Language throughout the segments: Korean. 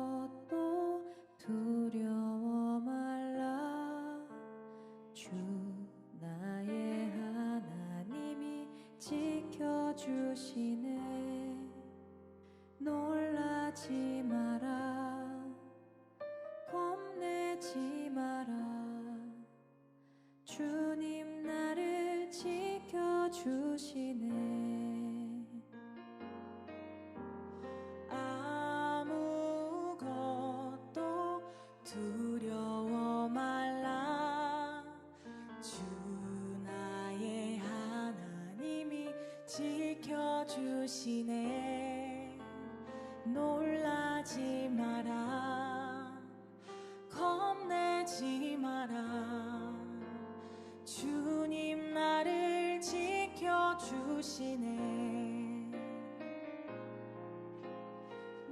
아무것도 두려워 말라. 주 나의 하나님이 지켜주시네. 놀라지 마라. 겁내지 마라. 주님 나를 지켜주시네. 두려워 말라. 주 나의 하나님이 지켜주시네. 놀라지 마라. 겁내지 마라. 주님 나를 지켜주시네.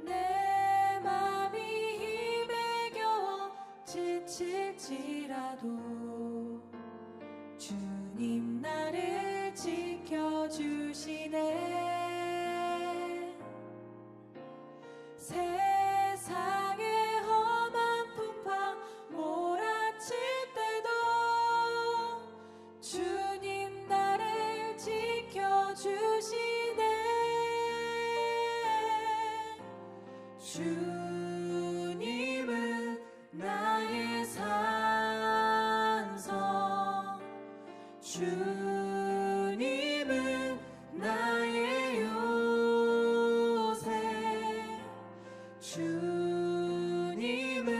내 맘이 힘에 겨워 지칠지라도 주님 나를 지켜주시네. 세상의 험한 풍파 몰아칠 때도 주님 나를 지켜주시네. 주님은 나의 산성, 주님은 나의 요새, 주님은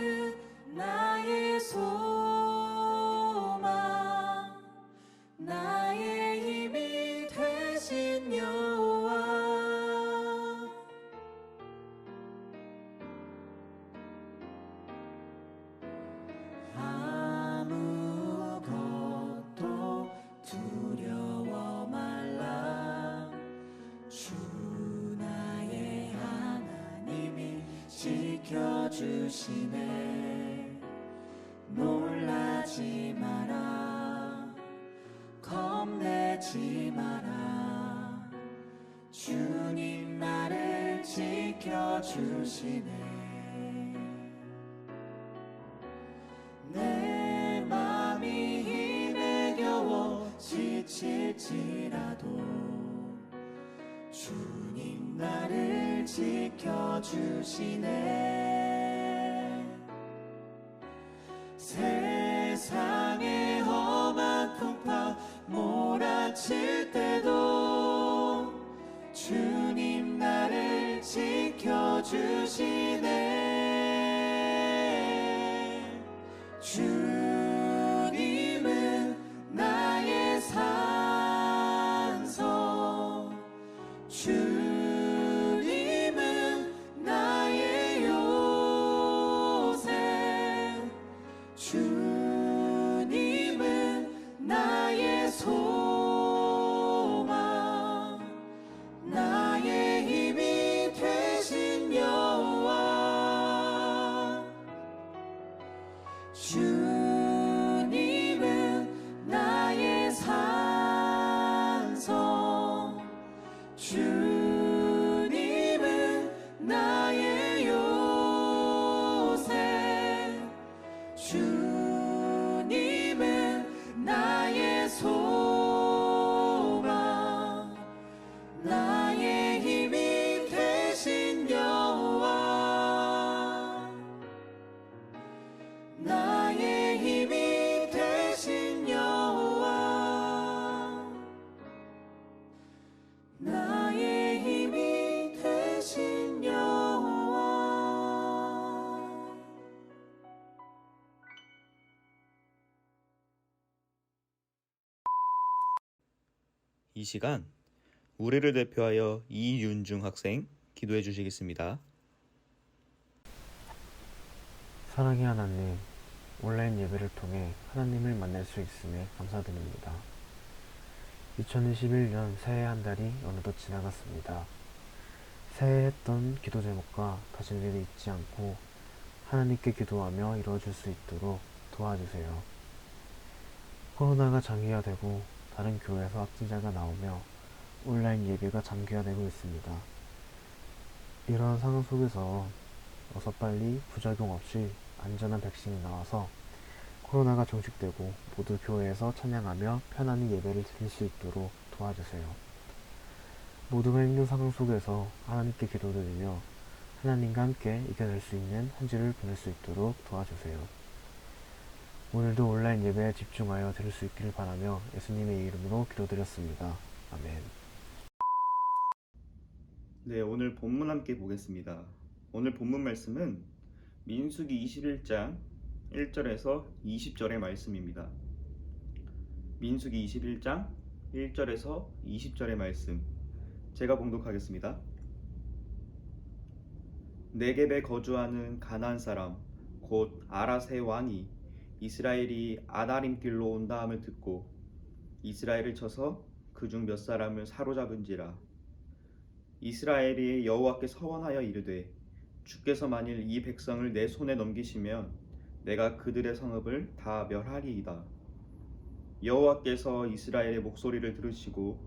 나의 소망, 나의 힘이 되신 여호와. 아무것도 두려워 말라. 주 나의 하나님이 지켜주시네. 놀라지 마라. 겁내지 마라. 주님 나를 지켜주시네. 내 맘이 힘에 겨워 지칠지라도 주님 나를 지켜주시네. 세상의 험한 풍파 몰아칠 때도 주님 나를 지켜주시네. 주님은 나의 산성, 주님은 나의 요새, 주님은 나의 소망, 나의 힘이 되신 여호와. 주님은 나의 산성, 주님은 나의 요새, 주님은 나의 소망, 나의 힘이 되신 여호와. 나의 힘이 되신 여호와. 나의 힘이 되신 여호와. 이 시간 우리를 대표하여 이윤중 학생 기도해 주시겠습니다. 사랑의 하나님, 온라인 예배를 통해 하나님을 만날 수 있음에 감사드립니다. 2021년 새해 한 달이 어느덧 지나갔습니다. 새해 했던 기도 제목과 다짐을 잊지 않고 하나님께 기도하며 이루어질 수 있도록 도와주세요. 코로나가 장기화되고 다른 교회에서 확진자가 나오며 온라인 예배가 장기화되고 있습니다. 이러한 상황 속에서 어서 빨리 부작용 없이 안전한 백신이 나와서 코로나가 종식되고 모두 교회에서 찬양하며 편안히 예배를 드릴 수 있도록 도와주세요. 모두가 힘든 상황 속에서 하나님께 기도드리며 하나님과 함께 이겨낼 수 있는 한 주를 보낼 수 있도록 도와주세요. 오늘도 온라인 예배에 집중하여 드릴 수 있기를 바라며 예수님의 이름으로 기도드렸습니다. 아멘. 네, 오늘 본문 함께 보겠습니다. 오늘 본문 말씀은 민수기 21장 1절에서 20절의 말씀입니다. 민수기 21장 1절에서 20절의 말씀 제가 봉독하겠습니다. 네겝에 거주하는 가나안 사람 곧 아랏의 왕이 이스라엘이 아다림 길로 온다함을 듣고 이스라엘을 쳐서 그중 몇 사람을 사로잡은지라. 이스라엘이 여호와께 서원하여 이르되 주께서 만일 이 백성을 내 손에 넘기시면 내가 그들의 성읍을 다 멸하리이다. 여호와께서 이스라엘의 목소리를 들으시고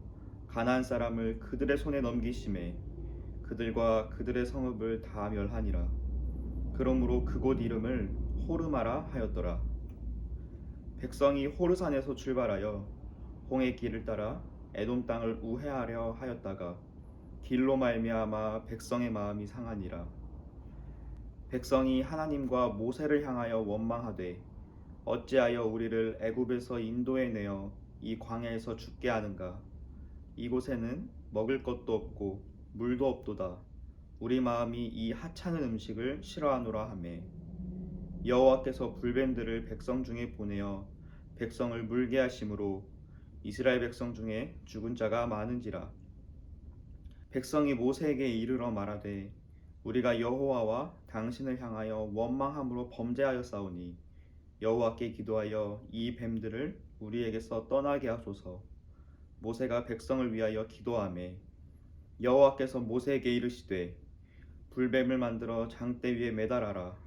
가나안 사람을 그들의 손에 넘기심에 그들과 그들의 성읍을 다 멸하니라. 그러므로 그곳 이름을 호르마라 하였더라. 백성이 호르산에서 출발하여 홍해 길을 따라 에돔 땅을 우회하려 하였다가 길로 말미암아 백성의 마음이 상하니라. 백성이 하나님과 모세를 향하여 원망하되 어찌하여 우리를 애굽에서 인도해 내어 이 광야에서 죽게 하는가. 이곳에는 먹을 것도 없고 물도 없도다. 우리 마음이 이 하찮은 음식을 싫어하노라 하매 여호와께서 불뱀들을 백성 중에 보내어 백성을 물게 하심으로 이스라엘 백성 중에 죽은 자가 많은지라. 백성이 모세에게 이르러 말하되 우리가 여호와와 당신을 향하여 원망함으로 범죄하였사오니 여호와께 기도하여 이 뱀들을 우리에게서 떠나게 하소서. 모세가 백성을 위하여 기도하매 여호와께서 모세에게 이르시되 불뱀을 만들어 장대 위에 매달아라.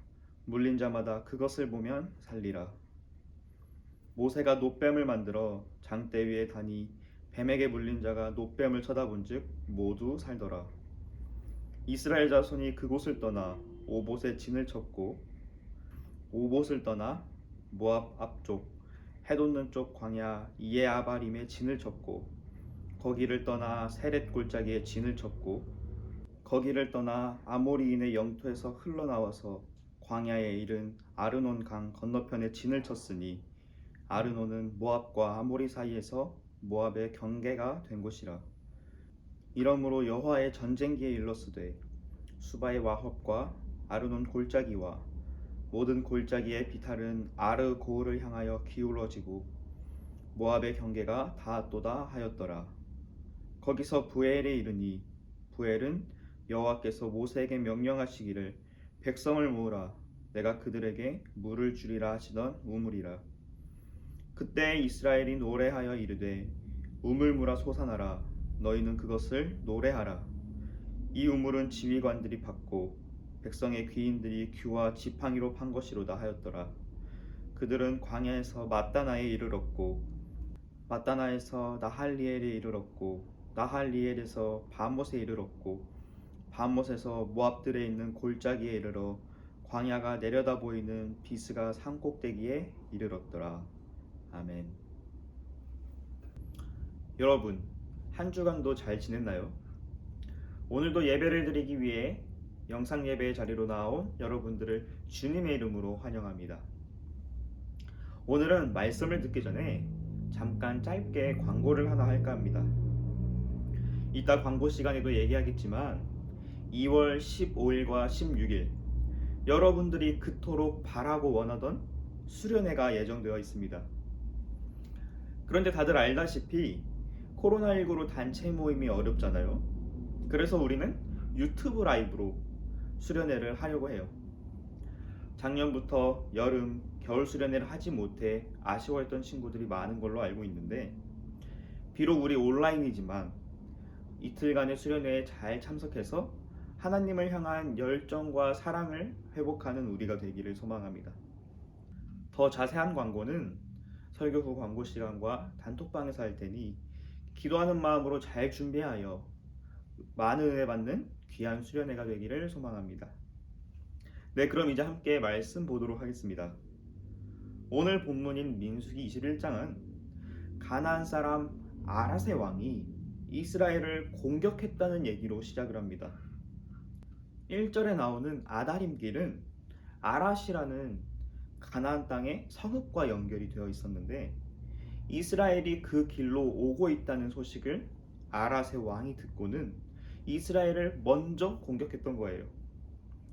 물린 자마다 그것을 보면 살리라. 모세가 놋뱀을 만들어 장대 위에 다니 뱀에게 물린 자가 놋뱀을 쳐다본즉 모두 살더라. 이스라엘 자손이 그곳을 떠나 오봇에 진을 쳤고 오봇을 떠나 모압 앞쪽 해돋는 쪽 광야 이에아바림에 진을 쳤고 거기를 떠나 세렛 골짜기에 진을 쳤고 거기를 떠나 아모리인의 영토에서 흘러나와서 광야에 이른 아르논 강 건너편에 진을 쳤으니 아르논은 모압과 아모리 사이에서 모압의 경계가 된 곳이라. 이러므로 여호와의 전쟁기에 일렀으되 수바의 와헙과 아르논 골짜기와 모든 골짜기의 비탈은 아르 고을을 향하여 기울어지고 모압의 경계가 닿았도다 하였더라. 거기서 부엘에 이르니 부엘은 여호와께서 모세에게 명령하시기를 백성을 모으라 내가 그들에게 물을 주리라 하시던 우물이라. 그때 이스라엘이 노래하여 이르되 우물물아 솟아나라 너희는 그것을 노래하라. 이 우물은 지휘관들이 받고 백성의 귀인들이 규와 지팡이로 판 것이로다 하였더라. 그들은 광야에서 마따나에 이르렀고 마따나에서 나할리엘에 이르렀고 나할리엘에서 바못에 이르렀고 바못에서 모압들에 있는 골짜기에 이르러 광야가 내려다 보이는 비스가 산꼭대기에 이르렀더라. 아멘. 여러분, 한 주간도 잘 지냈나요? 오늘도 예배를 드리기 위해 영상 예배의 자리로 나온 여러분들을 주님의 이름으로 환영합니다. 오늘은 말씀을 듣기 전에 잠깐 짧게 광고를 하나 할까 합니다. 이따 광고 시간에도 얘기하겠지만 2월 15일과 16일 여러분들이 그토록 바라고 원하던 수련회가 예정되어 있습니다. 그런데 다들 알다시피 코로나19로 단체 모임이 어렵잖아요. 그래서 우리는 유튜브 라이브로 수련회를 하려고 해요. 작년부터 여름, 겨울 수련회를 하지 못해 아쉬워했던 친구들이 많은 걸로 알고 있는데, 비록 우리 온라인이지만 이틀간의 수련회에 잘 참석해서 하나님을 향한 열정과 사랑을 회복하는 우리가 되기를 소망합니다. 더 자세한 광고는 설교 후 광고 시간과 단톡방에서 할 테니 기도하는 마음으로 잘 준비하여 많은 은혜 받는 귀한 수련회가 되기를 소망합니다. 네, 그럼 이제 함께 말씀 보도록 하겠습니다. 오늘 본문인 민수기 21장은 가나안 사람 아랏의 왕이 이스라엘을 공격했다는 얘기로 시작을 합니다. 1절에 나오는 아다림 길은 아랏이라는 가나안 땅의 성읍과 연결이 되어 있었는데, 이스라엘이 그 길로 오고 있다는 소식을 아랏의 왕이 듣고는 이스라엘을 먼저 공격했던 거예요.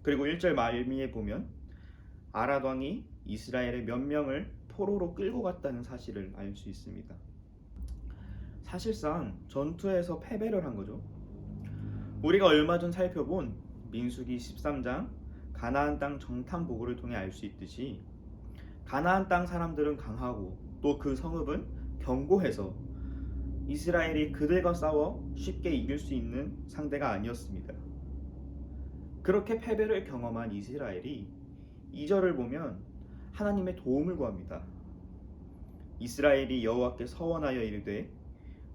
그리고 1절 말미에 보면 아랏 왕이 이스라엘의 몇 명을 포로로 끌고 갔다는 사실을 알 수 있습니다. 사실상 전투에서 패배를 한 거죠. 우리가 얼마 전 살펴본 민수기 13장 가나안 땅 정탐 보고를 통해 알 수 있듯이 가나안 땅 사람들은 강하고 또 그 성읍은 견고해서 이스라엘이 그들과 싸워 쉽게 이길 수 있는 상대가 아니었습니다. 그렇게 패배를 경험한 이스라엘이 2절을 보면 하나님의 도움을 구합니다. 이스라엘이 여호와께 서원하여 이르되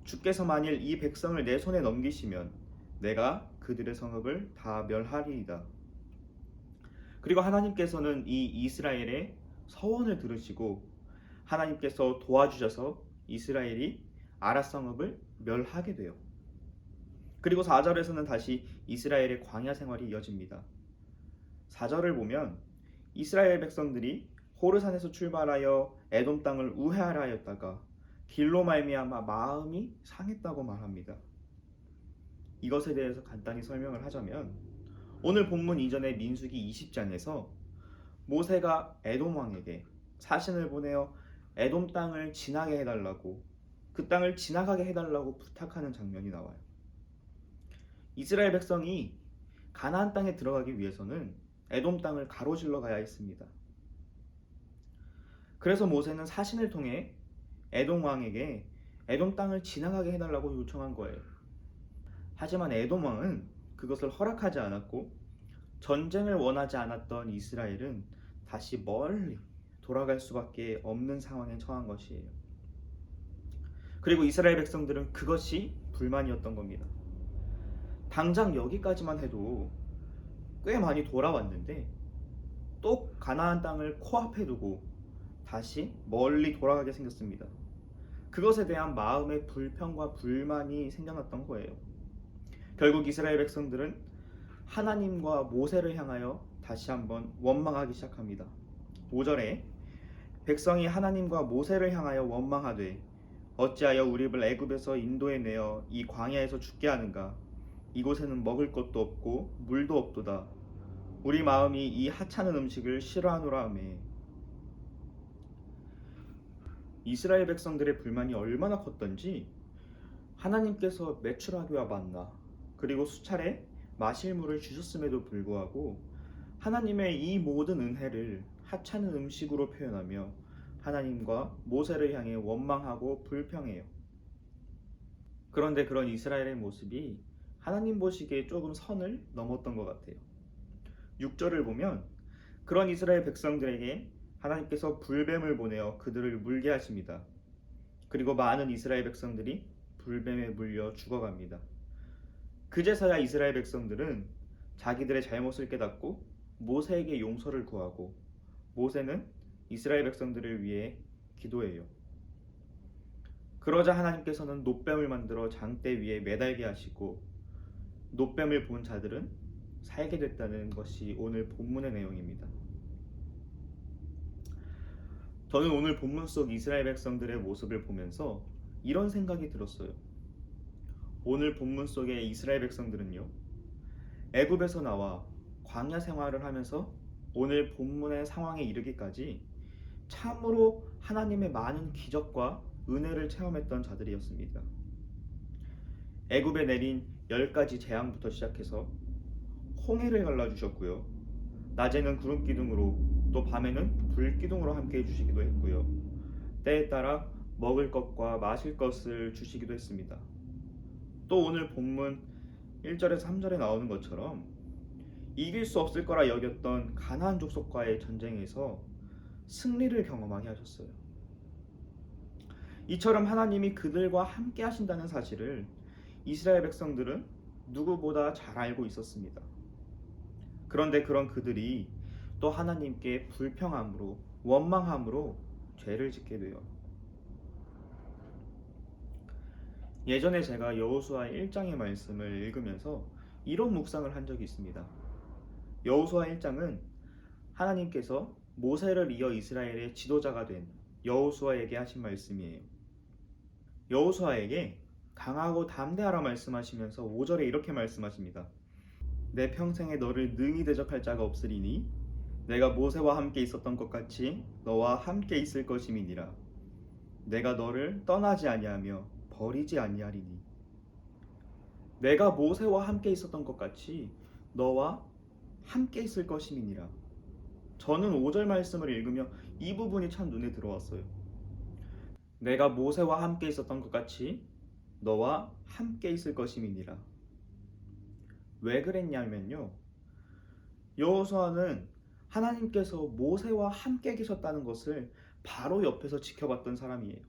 주께서 만일 이 백성을 내 손에 넘기시면 내가 그들의 성읍을 다 멸하리이다. 그리고 하나님께서는 이 이스라엘의 서원을 들으시고 하나님께서 도와주셔서 이스라엘이 아랏 성읍을 멸하게 돼요. 그리고 4절에서는 다시 이스라엘의 광야 생활이 이어집니다. 4절을 보면 이스라엘 백성들이 호르산에서 출발하여 에돔 땅을 우회하려 하였다가 길로 말미암아 마음이 상했다고 말합니다. 이것에 대해서 간단히 설명을 하자면, 오늘 본문 이전의 민수기 20장에서 모세가 에돔 왕에게 사신을 보내어 에돔 땅을 지나게 해달라고, 그 땅을 지나가게 해달라고 부탁하는 장면이 나와요. 이스라엘 백성이 가나안 땅에 들어가기 위해서는 에돔 땅을 가로질러 가야 했습니다. 그래서 모세는 사신을 통해 에돔 왕에게 에돔 땅을 지나가게 해달라고 요청한 거예요. 하지만 에돔 왕은 그것을 허락하지 않았고, 전쟁을 원하지 않았던 이스라엘은 다시 멀리 돌아갈 수밖에 없는 상황에 처한 것이에요. 그리고 이스라엘 백성들은 그것이 불만이었던 겁니다. 당장 여기까지만 해도 꽤 많이 돌아왔는데 또 가나안 땅을 코앞에 두고 다시 멀리 돌아가게 생겼습니다. 그것에 대한 마음의 불평과 불만이 생겨났던 거예요. 결국 이스라엘 백성들은 하나님과 모세를 향하여 다시 한번 원망하기 시작합니다. 5절에 백성이 하나님과 모세를 향하여 원망하되 어찌하여 우리 입을 애굽에서 인도해 내어 이 광야에서 죽게 하는가? 이곳에는 먹을 것도 없고 물도 없도다. 우리 마음이 이 하찮은 음식을 싫어하노라 하며. 이스라엘 백성들의 불만이 얼마나 컸던지 하나님께서 메추라기와 만나 그리고 수차례 마실 물을 주셨음에도 불구하고 하나님의 이 모든 은혜를 하찮은 음식으로 표현하며 하나님과 모세를 향해 원망하고 불평해요. 그런데 그런 이스라엘의 모습이 하나님 보시기에 조금 선을 넘었던 것 같아요. 6절을 보면 그런 이스라엘 백성들에게 하나님께서 불뱀을 보내어 그들을 물게 하십니다. 그리고 많은 이스라엘 백성들이 불뱀에 물려 죽어갑니다. 그제서야 이스라엘 백성들은 자기들의 잘못을 깨닫고 모세에게 용서를 구하고, 모세는 이스라엘 백성들을 위해 기도해요. 그러자 하나님께서는 놋뱀을 만들어 장대 위에 매달게 하시고 놋뱀을 본 자들은 살게 됐다는 것이 오늘 본문의 내용입니다. 저는 오늘 본문 속 이스라엘 백성들의 모습을 보면서 이런 생각이 들었어요. 오늘 본문 속의 이스라엘 백성들은요, 애굽에서 나와 광야 생활을 하면서 오늘 본문의 상황에 이르기까지 참으로 하나님의 많은 기적과 은혜를 체험했던 자들이었습니다. 애굽에 내린 10가지 재앙부터 시작해서 홍해를 갈라주셨고요, 낮에는 구름 기둥으로 또 밤에는 불기둥으로 함께 해주시기도 했고요. 때에 따라 먹을 것과 마실 것을 주시기도 했습니다. 또 오늘 본문 1절에서 3절에 나오는 것처럼 이길 수 없을 거라 여겼던 가나안 족속과의 전쟁에서 승리를 경험하게 하셨어요. 이처럼 하나님이 그들과 함께 하신다는 사실을 이스라엘 백성들은 누구보다 잘 알고 있었습니다. 그런데 그런 그들이 또 하나님께 불평함으로 원망함으로 죄를 짓게 돼요. 예전에 제가 여호수아 1장의 말씀을 읽으면서 이런 묵상을 한 적이 있습니다. 여호수아 1장은 하나님께서 모세를 이어 이스라엘의 지도자가 된 여호수아에게 하신 말씀이에요. 여호수아에게 강하고 담대하라 말씀하시면서 5절에 이렇게 말씀하십니다. 내 평생에 너를 능히 대적할 자가 없으리니 내가 모세와 함께 있었던 것 같이 너와 함께 있을 것임이니라. 내가 너를 떠나지 아니하며 버리지 아니하리니. 내가 모세와 함께 있었던 것 같이 너와 함께 있을 것임이니라. 저는 5절 말씀을 읽으며 이 부분이 참 눈에 들어왔어요. 내가 모세와 함께 있었던 것 같이 너와 함께 있을 것임이니라. 왜 그랬냐면요, 여호수아는 하나님께서 모세와 함께 계셨다는 것을 바로 옆에서 지켜봤던 사람이에요.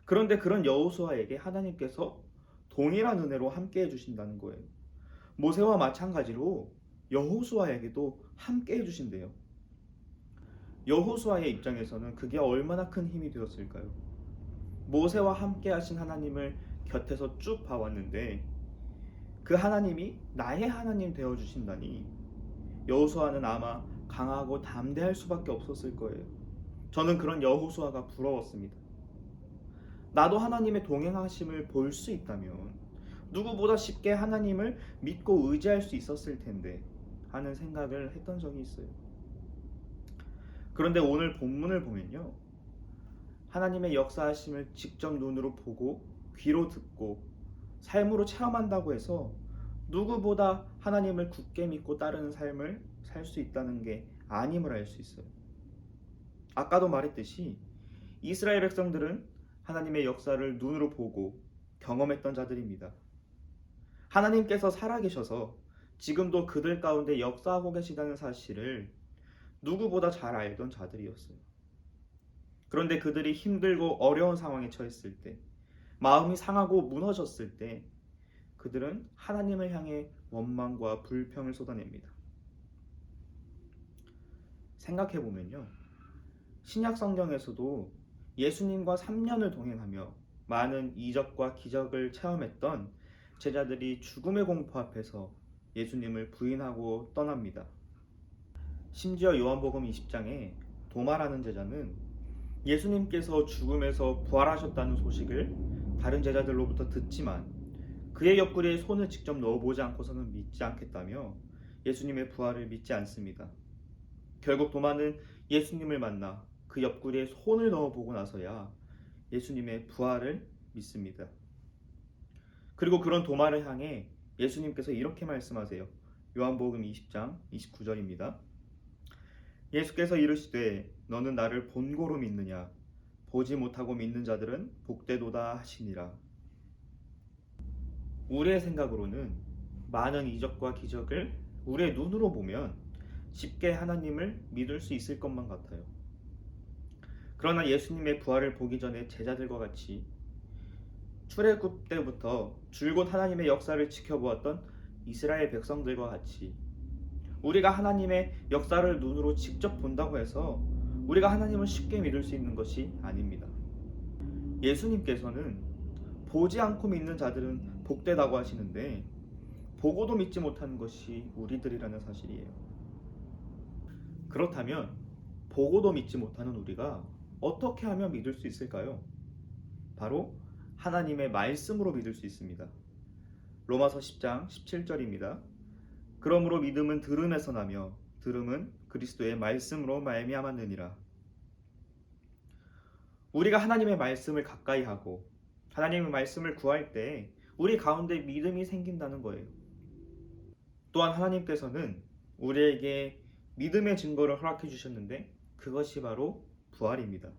그런데 그런 여호수아에게 하나님께서 동일한 은혜로 함께 해주신다는 거예요. 모세와 마찬가지로 여호수아에게도 함께 해주신대요. 여호수아의 입장에서는 그게 얼마나 큰 힘이 되었을까요? 모세와 함께 하신 하나님을 곁에서 쭉 봐왔는데 그 하나님이 나의 하나님 되어주신다니 여호수아는 아마 강하고 담대할 수밖에 없었을 거예요. 저는 그런 여호수아가 부러웠습니다. 나도 하나님의 동행하심을 볼 수 있다면 누구보다 쉽게 하나님을 믿고 의지할 수 있었을 텐데 하는 생각을 했던 적이 있어요. 그런데 오늘 본문을 보면요, 하나님의 역사하심을 직접 눈으로 보고 귀로 듣고 삶으로 체험한다고 해서 누구보다 하나님을 굳게 믿고 따르는 삶을 살 수 있다는 게 아님을 알 수 있어요. 아까도 말했듯이 이스라엘 백성들은 하나님의 역사를 눈으로 보고 경험했던 자들입니다. 하나님께서 살아계셔서 지금도 그들 가운데 역사하고 계시다는 사실을 누구보다 잘 알던 자들이었어요. 그런데 그들이 힘들고 어려운 상황에 처했을 때, 마음이 상하고 무너졌을 때 그들은 하나님을 향해 원망과 불평을 쏟아냅니다. 생각해보면요, 신약 성경에서도 예수님과 3년을 동행하며 많은 이적과 기적을 체험했던 제자들이 죽음의 공포 앞에서 예수님을 부인하고 떠납니다. 심지어 요한복음 20장에 도마라는 제자는 예수님께서 죽음에서 부활하셨다는 소식을 다른 제자들로부터 듣지만 그의 옆구리에 손을 직접 넣어보지 않고서는 믿지 않겠다며 예수님의 부활을 믿지 않습니다. 결국 도마는 예수님을 만나 그 옆구리에 손을 넣어보고 나서야 예수님의 부활을 믿습니다. 그리고 그런 도마를 향해 예수님께서 이렇게 말씀하세요. 요한복음 20장 29절입니다. 예수께서 이르시되 너는 나를 본고로 믿느냐? 보지 못하고 믿는 자들은 복되도다 하시니라. 우리의 생각으로는 많은 이적과 기적을 우리의 눈으로 보면 쉽게 하나님을 믿을 수 있을 것만 같아요. 그러나 예수님의 부활을 보기 전에 제자들과 같이 출애굽 때부터 줄곧 하나님의 역사를 지켜보았던 이스라엘 백성들과 같이 우리가 하나님의 역사를 눈으로 직접 본다고 해서 우리가 하나님을 쉽게 믿을 수 있는 것이 아닙니다. 예수님께서는 보지 않고 믿는 자들은 복되다고 하시는데 보고도 믿지 못하는 것이 우리들이라는 사실이에요. 그렇다면 보고도 믿지 못하는 우리가 어떻게 하면 믿을 수 있을까요? 바로 하나님의 말씀으로 믿을 수 있습니다. 로마서 10장 17절입니다. 그러므로 믿음은 들음에서 나며 들음은 그리스도의 말씀으로 말미암았느니라. 우리가 하나님의 말씀을 가까이 하고 하나님의 말씀을 구할 때 우리 가운데 믿음이 생긴다는 거예요. 또한 하나님께서는 우리에게 믿음의 증거를 허락해 주셨는데 그것이 바로 부활입니다.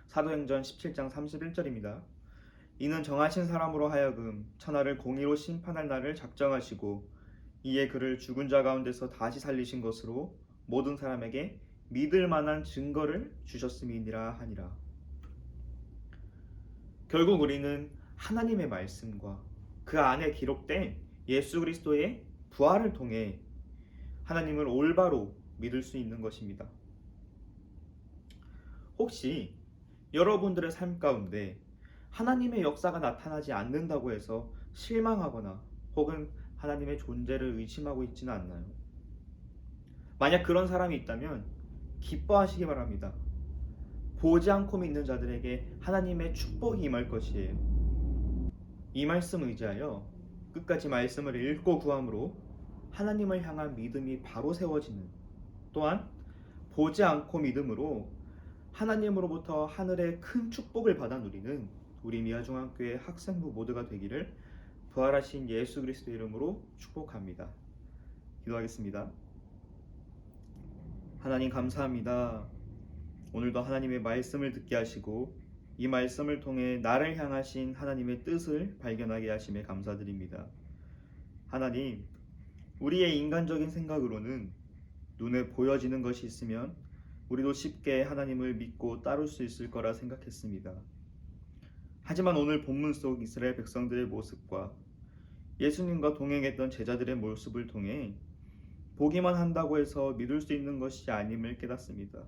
사도행전 17장 31절입니다. 이는 정하신 사람으로 하여금 천하를 공의로 심판할 날을 작정하시고 이에 그를 죽은 자 가운데서 다시 살리신 것으로 모든 사람에게 믿을 만한 증거를 주셨음이니라 하니라. 결국 우리는 하나님의 말씀과 그 안에 기록된 예수 그리스도의 부활을 통해 하나님을 올바로 믿을 수 있는 것입니다. 혹시 여러분들의 삶 가운데 하나님의 역사가 나타나지 않는다고 해서 실망하거나 혹은 하나님의 존재를 의심하고 있지는 않나요? 만약 그런 사람이 있다면 기뻐하시기 바랍니다. 보지 않고 믿는 자들에게 하나님의 축복이 임할 것이에요. 이 말씀 의지하여 끝까지 말씀을 읽고 구함으로 하나님을 향한 믿음이 바로 세워지는, 또한 보지 않고 믿음으로 하나님으로부터 하늘의 큰 축복을 받아 누리는 우리 미아중앙교회 학생부 모두가 되기를 부활하신 예수 그리스도의 이름으로 축복합니다. 기도하겠습니다. 하나님 감사합니다. 오늘도 하나님의 말씀을 듣게 하시고 이 말씀을 통해 나를 향하신 하나님의 뜻을 발견하게 하심에 감사드립니다. 하나님, 우리의 인간적인 생각으로는 눈에 보여지는 것이 있으면 우리도 쉽게 하나님을 믿고 따를 수 있을 거라 생각했습니다. 하지만 오늘 본문 속 이스라엘 백성들의 모습과 예수님과 동행했던 제자들의 모습을 통해 보기만 한다고 해서 믿을 수 있는 것이 아님을 깨닫습니다.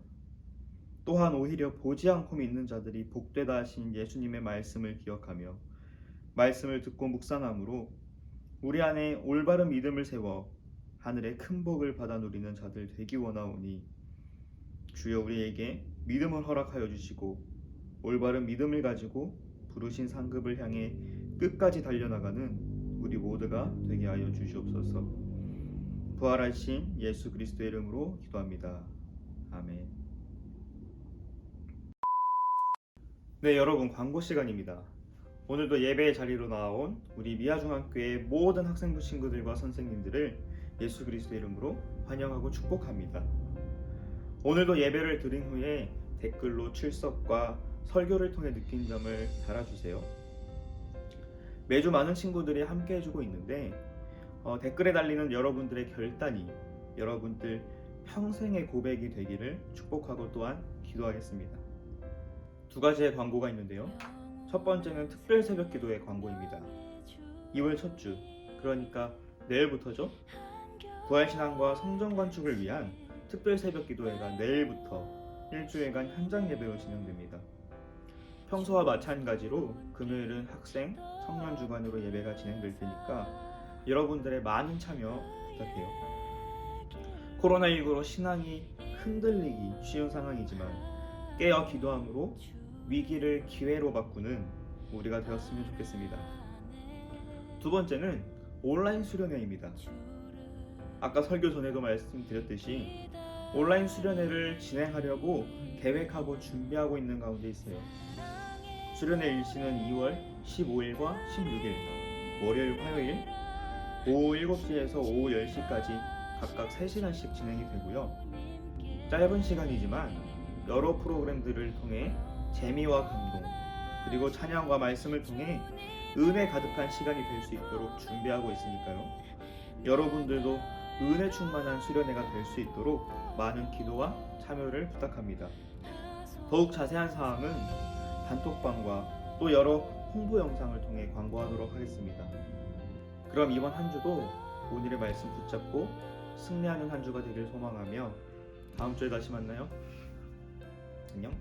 또한 오히려 보지 않고 믿는 자들이 복되다 하신 예수님의 말씀을 기억하며 말씀을 듣고 묵상함으로 우리 안에 올바른 믿음을 세워 하늘의 큰 복을 받아 누리는 자들 되기 원하오니 주여 우리에게 믿음을 허락하여 주시고 올바른 믿음을 가지고 부르신 상급을 향해 끝까지 달려나가는 우리 모두가 되게 하여 주시옵소서. 부활하신 예수 그리스도의 이름으로 기도합니다. 아멘. 네, 여러분, 광고 시간입니다. 오늘도 예배의 자리로 나온 우리 미아중학교의 모든 학생부 친구들과 선생님들을 예수 그리스도의 이름으로 환영하고 축복합니다. 오늘도 예배를 드린 후에 댓글로 출석과 설교를 통해 느낀 점을 달아주세요. 매주 많은 친구들이 함께 해주고 있는데 댓글에 달리는 여러분들의 결단이 여러분들 평생의 고백이 되기를 축복하고 또한 기도하겠습니다. 두 가지의 광고가 있는데요. 첫 번째는 특별 새벽 기도의 광고입니다. 2월 첫 주, 그러니까 내일부터죠. 부활신앙과 성전 건축을 위한 특별 새벽 기도회가 내일부터 일주일간 현장 예배로 진행됩니다. 평소와 마찬가지로 금요일은 학생, 청년 주관으로 예배가 진행될 테니까 여러분들의 많은 참여 부탁해요. 코로나19로 신앙이 흔들리기 쉬운 상황이지만 깨어 기도함으로 위기를 기회로 바꾸는 우리가 되었으면 좋겠습니다. 두 번째는 온라인 수련회입니다. 아까 설교 전에도 말씀드렸듯이 온라인 수련회를 진행하려고 계획하고 준비하고 있는 가운데 있어요. 수련회 일시는 2월 15일과 16일 월요일, 화요일 오후 7시에서 오후 10시까지 각각 3시간씩 진행이 되고요. 짧은 시간이지만 여러 프로그램들을 통해 재미와 감동 그리고 찬양과 말씀을 통해 은혜 가득한 시간이 될 수 있도록 준비하고 있으니까요. 여러분들도 은혜 충만한 수련회가 될 수 있도록 많은 기도와 참여를 부탁합니다. 더욱 자세한 사항은 단톡방과 또 여러 홍보 영상을 통해 광고하도록 하겠습니다. 그럼 이번 한 주도 오늘의 말씀 붙잡고 승리하는 한 주가 되길 소망하며 다음 주에 다시 만나요. 안녕.